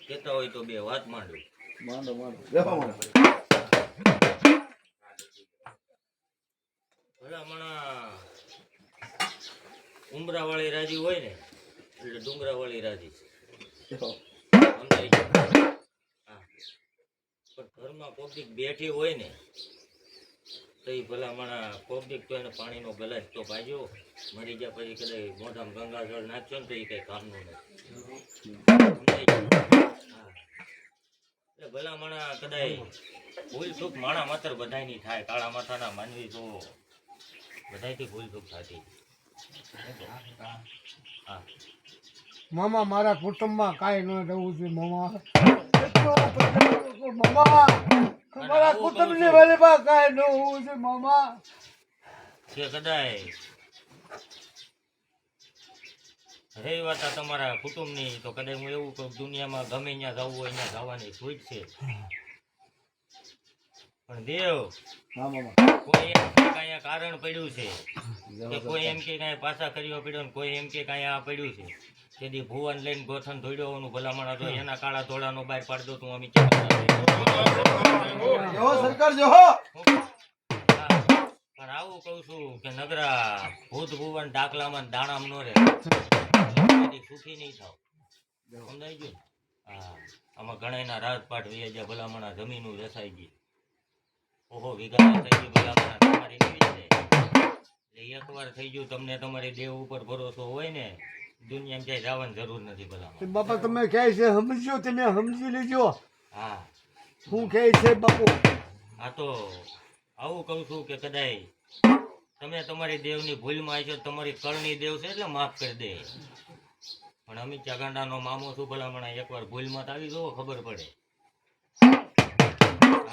કેતા હોય તો બે વાત માંડો હમણાં ઉમરા વાળી રાજી હોય ને એટલે ડુંગરા વાળી રાજી છે. પણ ઘરમાં પબ્લિક બેઠી હોય ને તો એ ભલામણા પબ્લિક તો એને પાણીનો ગલાસ તો ભાજ્યો મરી ગયા પછી કદાચ મોઢામાં ગંગાજળ નાખશો ને તો એ કઈ કામનું નથી. ભલામણા કદાચ ભૂલ ચૂક માણા માત્ર બધાની થાય. કાળા માથાના માનવી તો બધાથી ભૂલ ચૂક થતી. મામા મારા કુટુંબમાં કાંઈ ન રહેવું જોઈએ મામા. મારા કુટુંબની વેલીમાં કાંઈ ન હોવું જોઈએ મામા. કે કદાચ રહી વાત તમારા કુટુંબની તો કદાચ હું એવું કહું દુનિયામાં ગમે ત્યાં જવું હોય ત્યાં જવાની છૂટ છે. પણ દેવ કોઈ એમ કે કઈ કારણ પડ્યું છે કે કોઈ એમ કે કઈ પાછા કર્યો પડ્યો ને કોઈ એમ કે કઈ આ પડ્યું છે તેથી ભુવન લઈને ગોથન ધોડ્યો ભલામણા તો એના કાળા ધોળાનો બહાર પાડી દો તું અમે સરકાર જોહો. પણ આવું કઉ છું કે નગરા ભૂત ભુવન ડાકલામાં દાણામ નો રે સુખી નહીં થાવ. સમજાઈ ગયું? હા, આમાં ઘણા રાજપાટ વૈયા ગયા ભલામણા જમીનું રસાઈ ગઈ. ઓહો વિઘા થઈ ગઈ ભલામણા તમારી નહીં છે. એટલે એકવાર થઈ ગયું તમને તમારી દેવ ઉપર ભરોસો હોય ને દુનિયામાં ક્યાંય જવાની જરૂર નથી ભલામણા. બાપા તમે કહે છે સમજો, તમે સમજી લેજો. હા શું કહે છે બાપુ? આ તો આવું કહું છું કે કદાચ તમે તમારી દેવની ભૂલમાં આવી છો. તમારી કરણી દેવ છે એટલે માફ કરી દે. પણ અમિત ચાગાંડાનો મામો છું ભલામણા એકવાર ભૂલમાં આવી જુઓ ખબર પડે.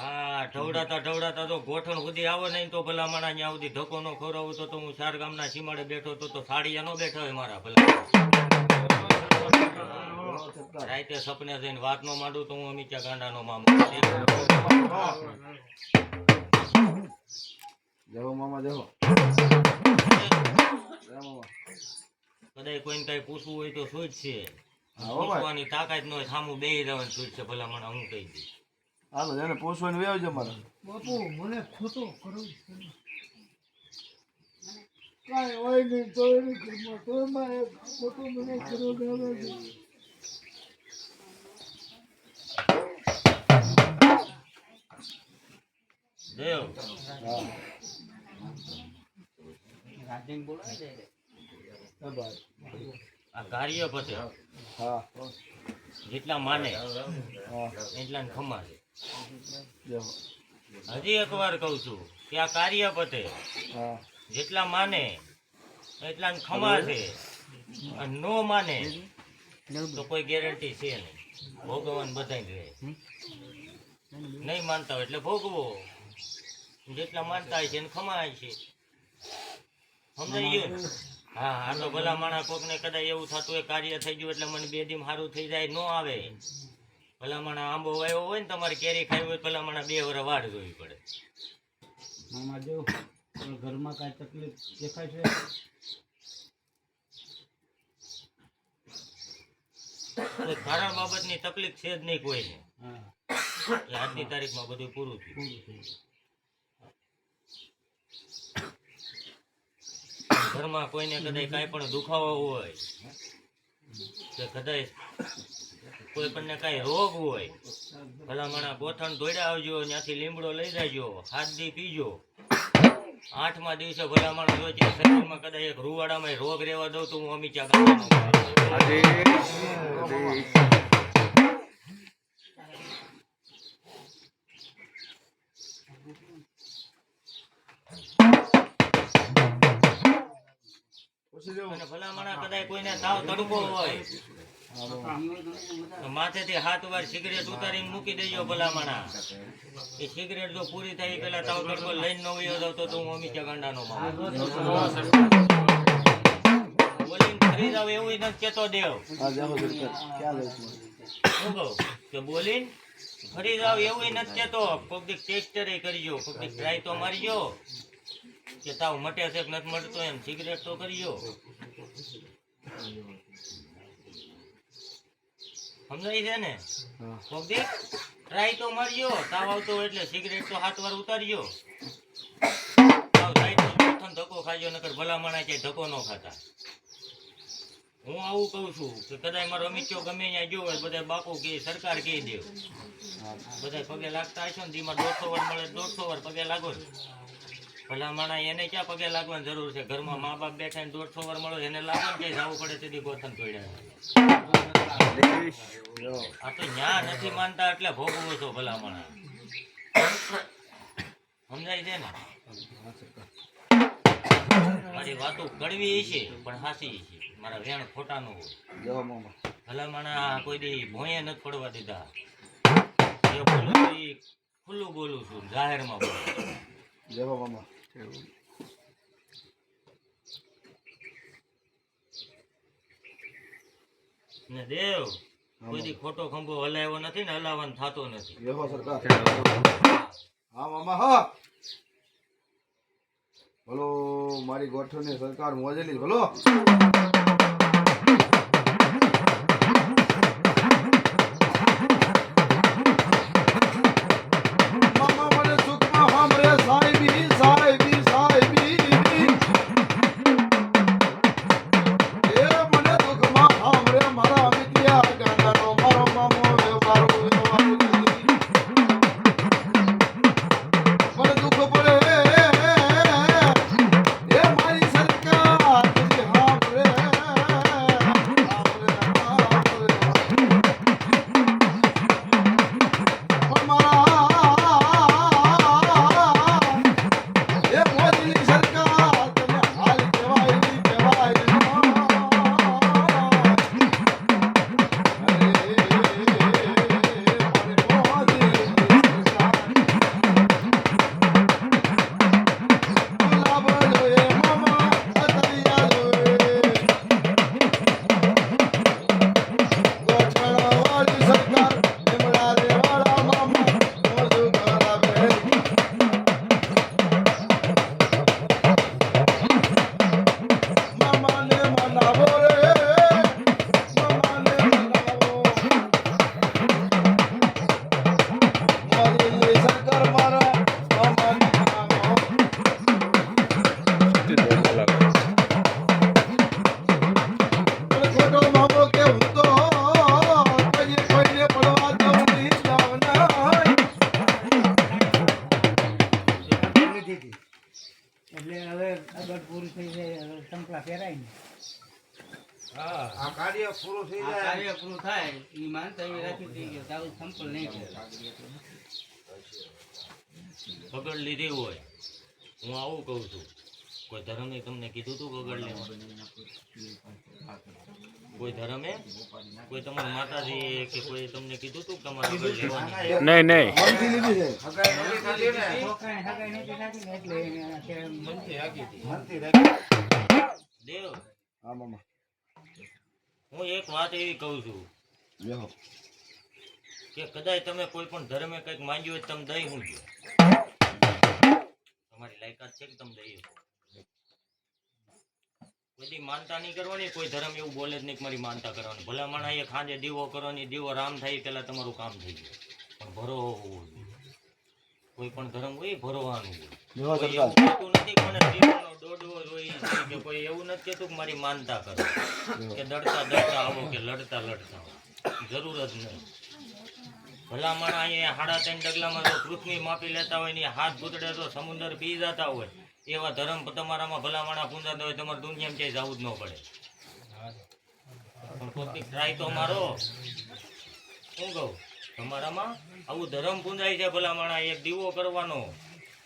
હા ઢવડાતા તો ગોઠણ સુધી આવો નહીં તો ભલામણા ત્યાં સુધી ધક્કો નો ખવડાવું તો હું ચાર ગામના સીમાડે બેઠો તો સાડિયા નો બેઠા હોય મારા ભલા. રાતે સપને થઈને વાત નો માંડું તો હું અમિત ચાગાંડાનો મામો. જવો મામા જવો. કદાચ કોઈને કઈ પૂછવું હોય તો શું જ છે. પૂછવાની તાકાત ન હોય સામું બેહી રહેવાની શું છે ભલામણા હું કહી દઈશ. હાલો એને પૂછવાનું વેવ છે મારે. બાપુ મને ખોટો કરો કાંઈ હોય નહીં તો એની ઘરમાં તો મારે ખોટું મને કરો દેવા છે. દબાય. આ કાર્ય પતે હા જેટલા માને હા એટલા ખમા છે. જો હજી એક વાર કહું છું કે આ કાર્ય પતે હા જેટલા માને એટલા ખમા છે. અને નો માને તો કોઈ ગેરંટી છે નહીં. ભોગવવાનું બધાય રહે. નહીં માનતા હોય એટલે ભોગવો. જેટલા માનતા હોય છે એને ખમાય છે. સમજાઈ ગયું ને? હા આ તો ભલા માણા કોકને કદાચ એવું થતું હોય કાર્ય થઈ ગયું એટલે મને 2 દી સારું થઈ જાય નો આવે. ભલા માણા આંબો વાવ્યો હોય ને તમારે કેરી ખાવી હોય ભલા માણા 2 વર્ષ વાડ જોવી પડે. મામા જો ઘરમાં કાંઈ તકલીફ દેખાય છે? કોઈ કારણ બાબતની તકલીફ છે જ નહીં કોઈને. હા એ આજની તારીખમાં બધું પૂરું થયું. પૂરું થયું. ઘરમાં કોઈને કદાચ કાંઈ પણ દુખાવો હોય કે કદાચ કોઈ પણ કાંઈ રોગ હોય ભલા માણા ગોઠણ દોડ્યા આવજો ત્યાંથી લીમડો લઈ જાજો 7 દી પીજો 8મા દિવસે ભલા માણા જો છે શરીરમાં કદાચ એક રૂવાડામાં રોગ રહેવા દઉં તો હું અમીચા ગામનો પછી જો અને ભલા માણા કદાચ કોઈને તાવ તડકો હોય તો માથેથી 7 વાર સિગરેટ ઉતારીને મૂકી દેજો ભલા માણા. એ સિગરેટ જો પૂરી થાય એ પેલા તાવ તડકો લઈને ન વયો જાવ તો હું અમીચા ગાંડાનો મામા. બોલીને ફરી જાવ એવું નથી કેતો દેવ. હા જાઓ સરકાર ક્યાં લઈ છું શું કહું કે બોલીને ફરી જાવ એવું નથી કેતો. કોક દી ટેસ્ટરે કરજો, કોક દી ટ્રાય તો મારજો કે તાવ મટે છે કે નથી મટતો એમ સિગરેટ તો કરજો. સમજાય છે ને? હા કોક દી ટ્રાય તો મારજો. તાવ આવતો હોય એટલે સિગરેટ તો 7 વાર ઉતારજો. તાવ થાય તો પ્રથમ ધક્કો ખાજો નકર ભલા માણા ક્યાંય ધક્કો ન ખાતા. હું આવું કહું છું કે કદાચ મારો અમીચો ગમે ત્યાં ગયો હોય બધા બાપુ કે સરકાર કહી દે બધા પગે લાગતા હશો ને દીમાં 150 વાર મળે 150 વાર પગે લાગો ને. ભલા માણા એને ક્યાં પગે લાગવાની જરૂર છે? ઘરમાં મા બાપ બેઠા ને 150 વાર મળો એને લાગો ને ક્યાંય જવું પડે તેથી ગોથન તોડ્યા. જો આ તો ન્યા નથી માનતા એટલે ભોગવો છો ભલા માણા. સમજાય છે ને? મારી વાતો કડવી છે પણ હાસી છે. મારા વેણ ખોટા નો હોય. જો મામા ભલા માણા કોઈ દી ભોંયે નથી પડવા દીધા. જે બોલું છું ઈ ખુલ્લું બોલું છું, જાહેરમાં બોલું છું. જો મામા ને દેવ કોઈ દી ખોટો ખંભો હલાવ્યો નથી ને હલાવવાનું થતો નથી. જો સરકાર હા મામા હા બોલો મારી ગોઠવણી સરકાર મોજેલી બોલો મામા મને સુખમાં સાંભળે સાહેબી સાહેબી સાહેબી એ મને દુઃખમાં સાંભળે મારા અમિત્યા ગાંડાનો મારો મામો વ્યવહારો વ્યવહારો મને દુઃખ પડે એ મારી સરકાર સાંભળે હા આ કાર્ય પૂરું થઈ આ જાય કાર્ય પૂરું થાય એ માનતા એવી રાખી હતી કે તારું સંપલ નહીં થાય. પગડ લીધી હોય હું આવું કહું છું કોઈ ધર્મે તમને કીધું તું પગડ લેવા કોઈ ધર્મે કોઈ તમારા માતાજી કે કોઈ તમને કીધું તું કે તમારે પગડ લેવાની નહીં મનથી લીધી છે હગાઈ નથી થતી ને છોકરાને હગાઈ નથી થતી ને એટલે એને અત્યારે મનથી રાખી દેવ હા મામા હું એક વાત એવી કહું છું બેહો કે કદાચ તમે કોઈ પણ ધર્મે કંઈક માંગ્યું હોય તો તમે દઈ હું તમારી લાયકાત છે કે તમે દઈ શકો. કોઈ દી માનતા નહીં કરવાની કોઈ ધર્મ એવું બોલે જ નહીં કે મારી માનતા કરવાની ભલા માણા એ ખાંજે દીવો કરવાની દીવો રામ થાય પેલા તમારું કામ થઈ ગયું પણ ભરો હોવો જોઈએ. કોઈ પણ ધર્મ હોય એ ભરવાનું હોય બેહો કોઈ સરકાર એવું કહેતું નથી કે મને દીવાનો દોડવો જોઈએ છે કે કોઈ એવું નથી કહેતું કે મારી માનતા કરો કે દડતા દડતા આવો કે લડતા લડતા આવો જરૂર જ નહીં. ભલા માણા અહીંયા 3.5 ડગલામાં જો પૃથ્વી માપી લેતા હોય ને હાથ ઘૂંટડે તો સમુદ્ર પી જતા હોય એવા ધર્મ તમારામાં ભલા માણા પૂંજાતા હોય તમારે દુનિયામાં ક્યાંય જવું જ ન પડે. પણ કોઈ ટ્રાય તો મારો શું કહું તમારામાં આવું ધર્મ પૂંજાય છે ભલા માણા એક દીવો કરવાનો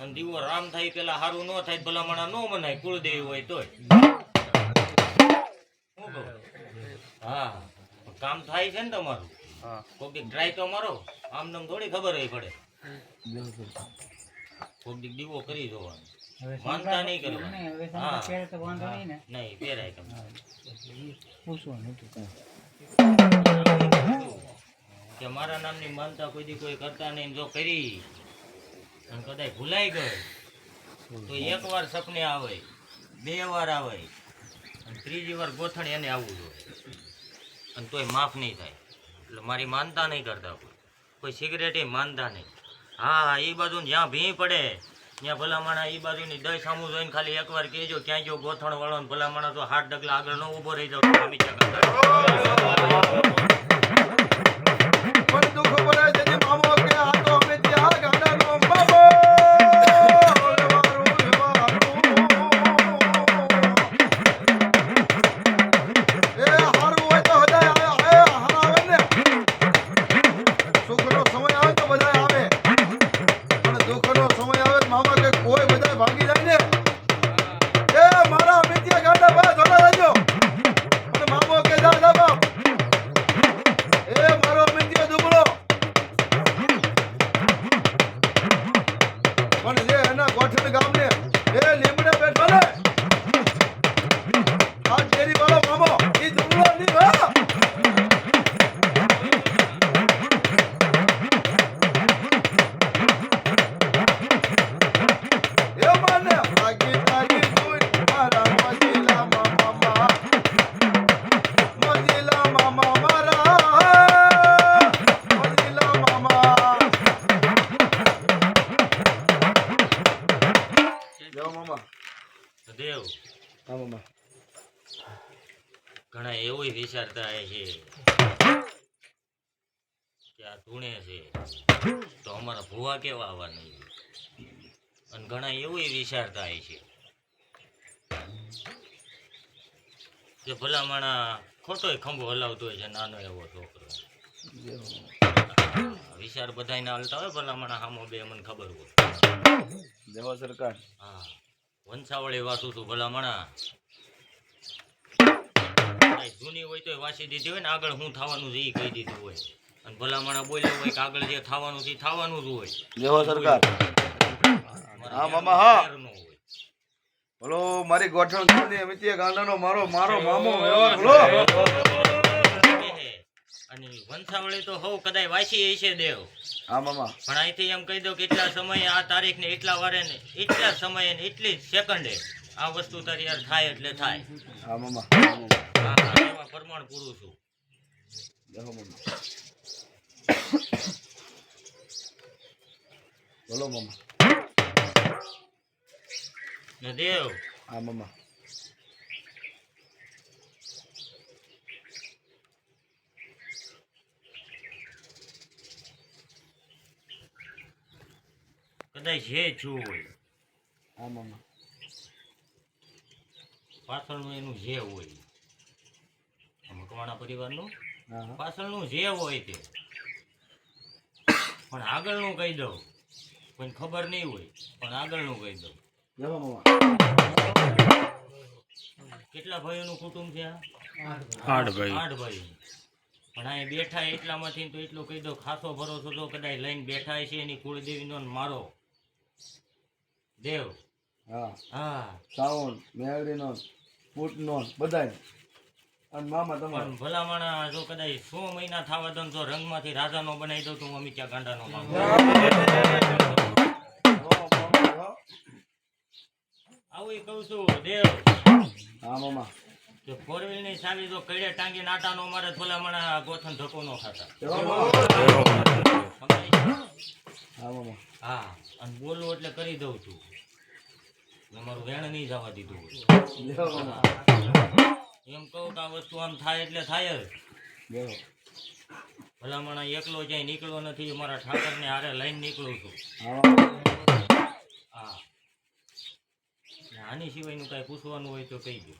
અને દીવો રામ થાય પેલા સારું ન થાય તો ભલા માણા ન મનાય કુળદેવી હોય તોય શું કહું હા કામ થાય છે ને તમારું કોઈક ટ્રાય તો મારો આમ નામ થોડી ખબર હોય પડે કોઈક દીવો કરી જોવાનો હવે માનતા નહીં કરવાની. નહીં, હવે હા. સંકલ્પ પહેરે તો વાંધો નહીં ને નહીં પહેરાય તમને પૂછવાનું હતું. કે મારા નામની માનતા કોઈ દી કોઈ કરતા નહીં જો કરી અને કદાચ ભૂલાઈ ગઈ તો એક વાર સપને આવે 2 વાર આવે અને 3જી વાર ગોથણ એને આવવું જોઈએ અને તોય માફ નહીં થાય. એટલે મારી માનતા નહીં કરતા કોઈ સિગરેટ માનતા નહીં. હા એ બાજુ જ્યાં ભી પડે ત્યાં ભલામણા એ બાજુની દય સામું જોઈને ખાલી એકવાર કહેજો ક્યાં જો ગોથણ વાળો ને ભલામણા તો 8 ડગલા આગળ ન ઊભો રહી જાવ તો આમી ચા કરતા. પણ દુઃખ પડે છે ને મામો કે આ તો અમે ત્યાં ગાડાનો મામો એ હારું હોય તો હદાય આવે ને સુખનો સમય આવે તો બધાય આવે પણ દુઃખનો સમય આવે મામા કે કોઈ બધાય ભાગી જાય ને એ મારા મિત્યા ગાડા ભાઈ જોડા રહેજો અને મામો કે જા જા બાપ એ મારો મિત્ય દુબળો પણ જે એના ગોઠણ ગામને એ લીમડે બેઠો ને આ ડેરી વાળો મામો ઈ દુબળો નહીં હા એ માને આગી આગી જોઈ મારા મજીલા મામા મજીલા મામા મારા મજીલા મામા જાઓ મામા દેવ હા મામા ઘણા એવું વિચારતા હોય છે કે આ ધૂણે છે તો અમારા ભૂવા કેવા આવવાના છે. અને ઘણા એવું વિચારતા હોય છે કે ભલા માણા ખોટોય ખંભો હલાવતો હોય છે નાનો એવો છોકરો. વિચાર બધાયને હાલતા હોય ભલા માણા હામો બે મને ખબર હોય. દેવા સરકાર હા વંશાવળી વાંચું છું ભલા માણા જૂની હોય તો વાંચી દીધી હોય ને આગળ શું થવાનું છે એ કહી દીધું હોય અને ભલા માણા બોલ્યા હોય કે આગળ જે થવાનું છે એ થવાનું જ હોય. દેવા સરકાર અમારા હા, મામા, હા. ઘેરનું હોય. બોલો મારી ગોઠણ ગામની મિત્ય ગાંડાનો મારો મામો વ્યવહાર બોલો અને વંશાવળી તો હોવ કદાચ વાંચી હશે દેવ હા મામા પણ અહીંથી એમ કહી દો કે એટલા સમયે આ તારીખ ને એટલા વારે ને એટલા સમયે ને એટલી જ સેકન્ડે આ વસ્તુ તારી યાર થાય એટલે થાય. હા મામા હા હા, એવા પ્રમાણ પૂરું છું. દેહો મામા બોલો મામા ને દેવ હા મામા કદાચ જે છું હોય હા મામા પાછળનું એનું જે હોય મકવાણા પરિવારનું હા હા. પાછળનું જે હોય તે પણ આગળનું કહી દઉં કોઈ ખબર નહીં હોય પણ આગળનું કહી દઉં. જય હો મામા. કેટલા ભાઈઓનું કુટુંબ છે આ? 8 ભાઈ. 8 ભાઈ. પણ અહીં બેઠા એટલામાંથી તો એટલું કહી દઉં, ખાસો ભરોસો તો કદાચ લઈને બેઠા છે એની કુળદેવીનો ને મારો દેવ. હા હા સાવન મેળવીનો પૂતનો બધાય અને મામા તમારો પણ ભલામણા જો કદાચ 100 મહિના થવા દઉં તો રંગમાંથી રાજાનો બનાવી દઉં તો હું અમિત્યા ગાંડાનો માગું. આવું કહું છું દેવ. હા મામા. જો 4 ની ચાવી જો કડે ટાંગી નાટાનો મારે ભલામણા ગોથન ધક્કો ન ખાતા. જય હો મામા. સમજાય છે? હા મામા. હા અને બોલું એટલે કરી દઉં છું. મારું વેણ નહીં જવા દીધું. જય હો મામા. એમ કહું કે આ વસ્તુ આમ થાય એટલે થાય જ. જય હો. ભલામણા એકલો જાય નીકળ્યો નથી, મારા ઠાકરને હારે લઈને નીકળું છું. હા મામા. હા ને આની સિવાયનું કાંઈ પૂછવાનું હોય તો કહી દો.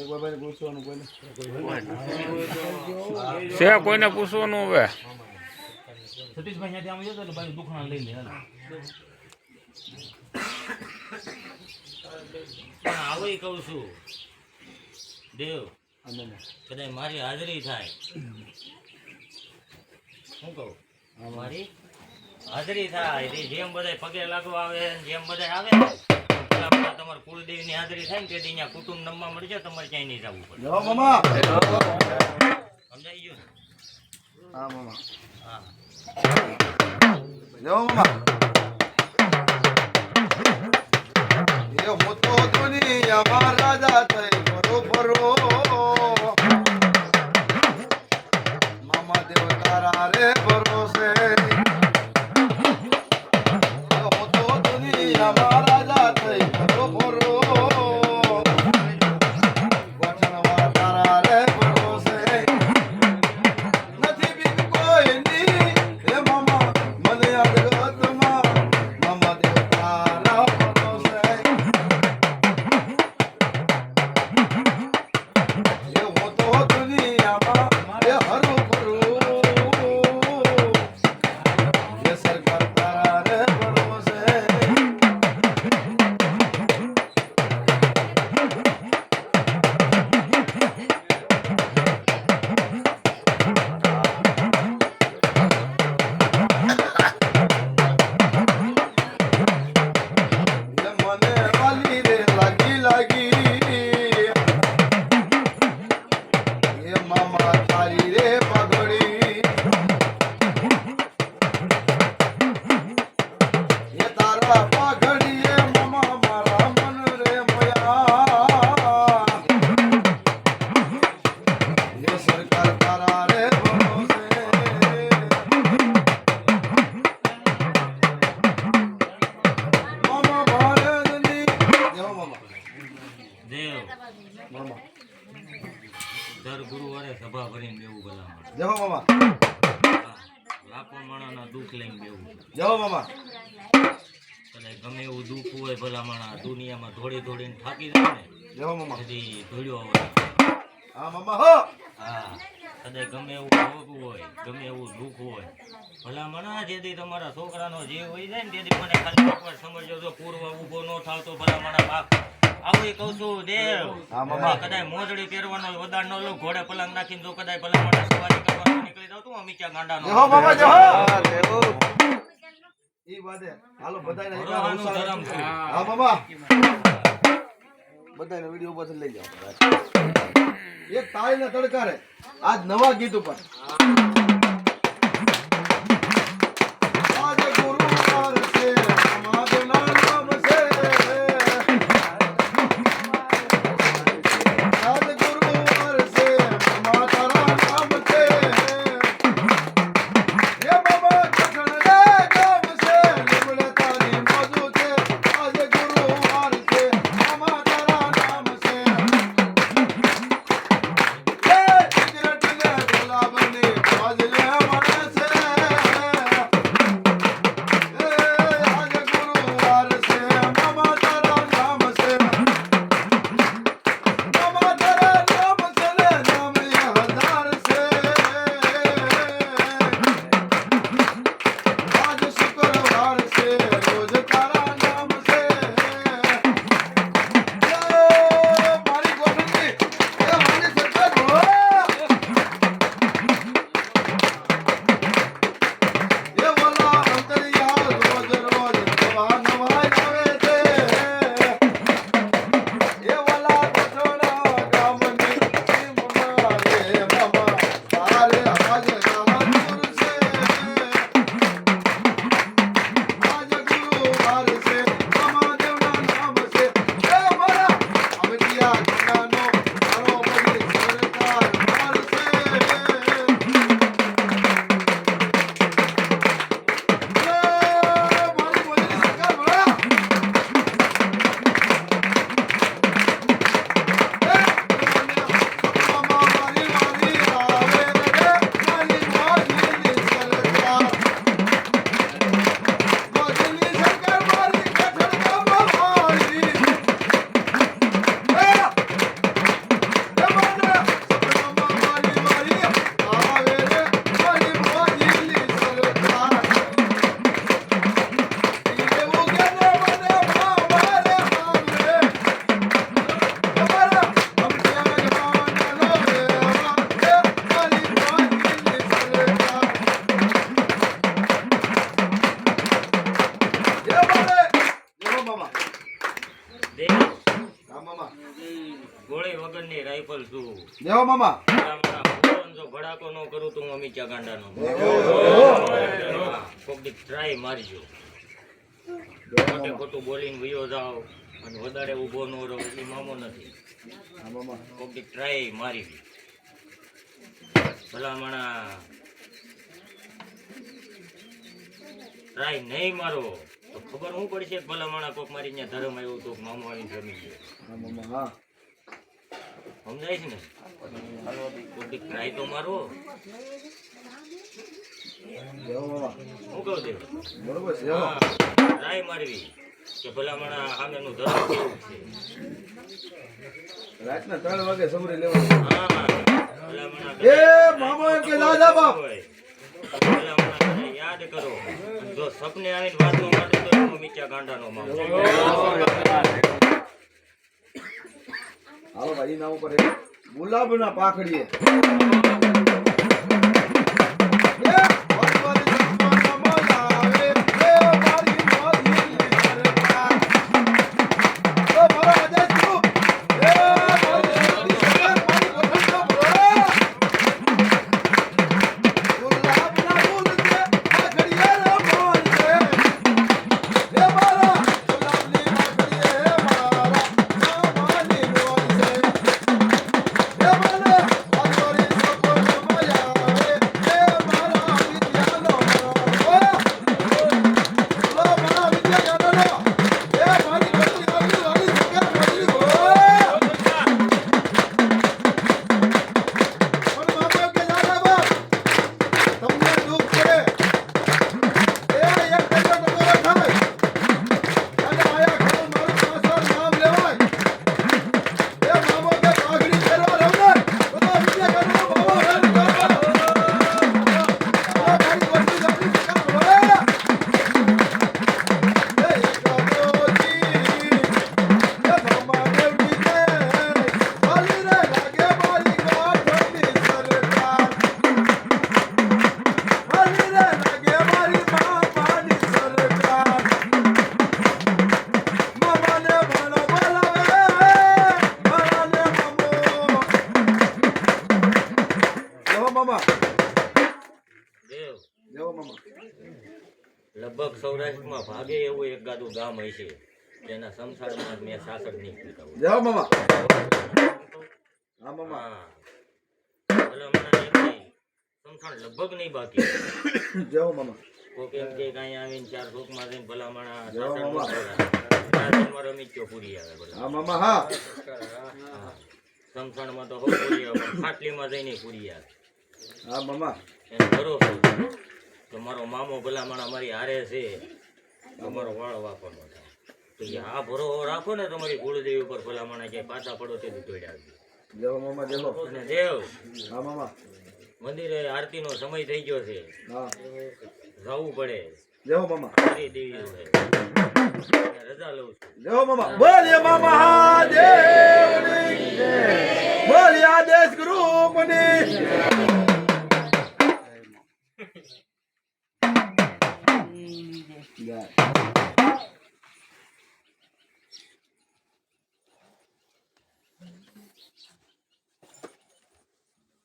એક બાબાને પૂછવાનું કોઈને છે કોઈને પૂછવાનું હવે? સતીશભાઈ ત્યાંથી આમ જતો એટલે બાજુ દુખણા લઈ લે હાલો. પણ આવું કહું છું દેવ, હા મામા. કદાચ મારી હાજરી થાય. શું કહું? મારી હાજરી થાય તે જેમ બધા પગે લાગવા આવે જેમ બધા આવે ને, પેલા બધા તમારા કુળદેવીની હાજરી થાય ને તે દી અહીંયા કુટુંબ નમવા મળશે, તમારે ક્યાંય નહીં જવું પડે. જય હો મામા. સમજાઈ ગયું ને? હા મામા. હા જય હો મામા. એ હું તો દુનિયામાં રાજા થઈ ફરો ફરો મામા દેવ તારા રે ભરોસે. એ હું તો દુનિયામાં રાજા થઈ ફરો ફરો વચનવા તારા રે ભરોસે. નથી બીક કોઈની હે મામા મને યાદગતમાં મામા દેવ તારા ભરોસે. એ હું તો દુનિયામાં એ હરું ફરું એ સરકાર તારા રે ભરોસે. એ મને વાલી રે લાગી લાગી એ મામા તારી રે પગડી એ તારા પગડી એ મામા મારા મન રે મોયા એ સરકાર તારા રે ભરોસે. મામા ભારતની જય હો મામા. દેવ, મામા દર ગુરુવારે સભા ભરીને બેવું ભલામણ. જય હો મામા. લાખો માણસના દુઃખ લઈને બેવું. જય હો મામા. કદાચ ગમે એવું દુઃખ હોય ભલામણ દુનિયામાં દોડી દોડીને થાકી જાય ને જય હો મામા. બધી ધોળ્યો હોય. હા મામા હો. હા કદાચ ગમે એવું રોગ હોય ગમે એવું દુઃખ હોય ભલામણ જેથી તમારા છોકરાનો જીવ હોય જાય ને તેથી મને ખાલી એકવાર સમજજો, જો પૂર્વ ઊભો ન થાવ તો ભલામણ બાપ. આવું કહું છું દેવ. હા મામા. કદાચ મોજડી પહેરવાનો વદાડ ન લો, ઘોડે પલંગ નાખીને જો કદાચ ભલામણ સવારી કરવાનો નીકળી જાવ તું અમિત્યા ગાંડાનો. જય હો મામા જય હો. ઈ વાદે હાલો બધાયને ભરવાનું ધરમ છે. હા મામા બધાયને વિડિયો ઉપર લઈ જાઓ. એક તાળીના તડકારે આજ નવા ગીત ઉપર આજ ગુરુવાર છે સમાજના નામ છે. આજ ગુરુવાર છે માતારા નામ છે. હે બાબા કૃષ્ણ રે ગામ છે લીમડે તારી મોજુ છે. આજ ગુરુવાર છે માતારા નામ છે. હે ગુજરાતને ગુલાબની ફાજલે દેવો મામા ભલામણા ભગવાન જો ભડાકો ન કરું તો હું અમીચા ગાંડાનો કોક દી ટ્રાય મારજો ખોટે ખોટું બોલીને વયો જાઓ અને વધારે ઊભો ન રહો એ મામો નથી હા મામા કોક દી ટ્રાય મારી ભલામણા ટ્રાય નહીં મારો તો ખબર શું પડશે કે ભલામણા કોક મારી ત્યાં ધર્મ આવ્યું તો મામો આવીને જમી ગયો હા મામા હા સમજાય છે ને કોક દી ટ્રાય તો મારો દેવો મામા હું કહું દેવ બરોબર છે દેવો ટ્રાય મારવી કે ભલામણા સામેનું ધર્મ કેવું છે રાતના 3 વાગે સમરી લેવાનું હા ભલામણા એ મામો એમ કે દાદા બાપ ભલામણા તમે યાદ કરો અને જો સપને આવીને વાતો માંડે તો એનો મીચા ગાંડાનો મામો હાલો ભાઈ નામ ઉપર ગુલાબના પાખડીએ દેવ દેવો મામા લગભગ સૌરાષ્ટ્રમાં ભાગે એવું એક ગાદું ગામ હશે જેના સંસારમાં મેં સાસર નહીં પીતા હોય. દેવો મામા હા મામા હા ભલામણા એમ નહીં સંસાર લગભગ નહીં બાકી દેવો મામા કોક એમ કે કાંઈ આવીને 4 શોકમાં જઈને ભલામણા જય સાસર નો મામા. રાતમાં રમીચ્યો પૂરી આવે ભલા હા મામા હા હા સંસારમાં તો હો પૂરી આવે પણ ખાટલીમાં જઈને પૂરી આવે હા મામા એને ભરોસો તો મારો મામો ભલામણા મારી હારે છે તમારો વાળ વાપરનો થાય તો એ આ ભરોસો રાખો ને તમારી કુળદેવી ઉપર ભલામણા ક્યાંય પાછા પડો તે તોડ્યા દેવો મામા દેવો અને દેવ હા મામા મંદિરે આરતીનો સમય થઈ ગયો છે હા જવું પડે દેવો મામા સારી દેવી છે રજા લઉં છું દેવો મામા બોલીએ મામા હા દેવની જય. બોલીએ આદેશ ગ્રુપની જય.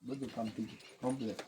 બધું કામ થઈ ગયું કમ્પ્લીટ